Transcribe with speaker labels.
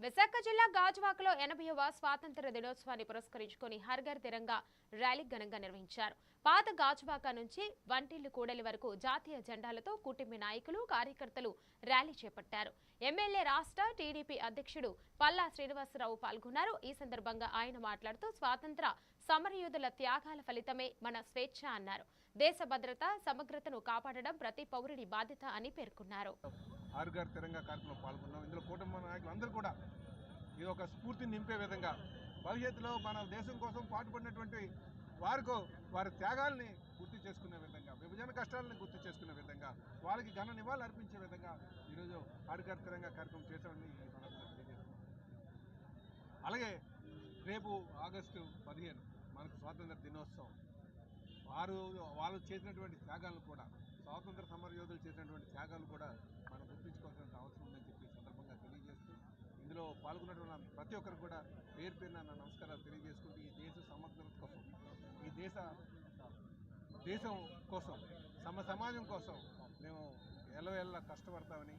Speaker 1: విశాఖ జిల్లా గాజువాకలో 80వ స్వాతంత్ర దినోత్సవాన్ని పురస్కరించుకుని హర్ ఘర్ తిరంగా ర్యాలీ ఘనంగా నిర్వహించారు. పాత గాజువాక నుంచి వంటిల్లు కూడలి వరకు జాతీయ జెండాలతో కూటమి నాయకులు, కార్యకర్తలు ర్యాలీ చేపట్టారు. ఎమ్మెల్యే రాష్ట్ర టీడీపీ అధ్యక్షుడు పల్లా శ్రీనివాసరావు పాల్గొన్నారు. ఈ సందర్భంగా ఆయన మాట్లాడుతూ స్వాతంత్ర సమరయోధుల త్యాగాల ఫలితమే మన స్వేచ్ఛ అన్నారు. దేశ భద్రత, సమగ్రతను కాపాడడం ప్రతి పౌరుడి బాధ్యత అని పేర్కొన్నారు.
Speaker 2: హర్ ఘర్ తిరంగా కార్యక్రమంలో పాల్గొన్నాం. ఇందులో కూటమి నాయకులు అందరూ కూడా ఇది ఒక స్ఫూర్తిని నింపే విధంగా భవిష్యత్తులో మన దేశం కోసం పాటుపడినటువంటి వారి త్యాగాల్ని గుర్తు చేసుకునే విధంగా, విభజన కష్టాలను గుర్తు చేసుకునే విధంగా, వాళ్ళకి ఘన నివాళులు అర్పించే విధంగా ఈరోజు హర్ ఘర్ తిరంగా కార్యక్రమం చేశామని మనకు తెలియజేస్తున్నాం. అలాగే రేపు ఆగస్టు 15 మనకు స్వాతంత్ర దినోత్సవం. వాళ్ళు చేసినటువంటి త్యాగాలను కూడా, స్వాతంత్ర సమరయోధులు చేసినటువంటి త్యాగాలు కూడా మనం గుర్తించుకోవాల్సిన అవసరం ఉందని చెప్పి సందర్భంగా తెలియజేస్తూ, ఇందులో పాల్గొన్నటువంటి ప్రతి ఒక్కరు కూడా పేరు పేరున నా నమస్కారాలు తెలియజేసుకుంటూ, ఈ దేశ సమగ్రత కోసం, ఈ దేశం కోసం, సమాజం కోసం మేము ఎల్లవేళలా కష్టపడతామని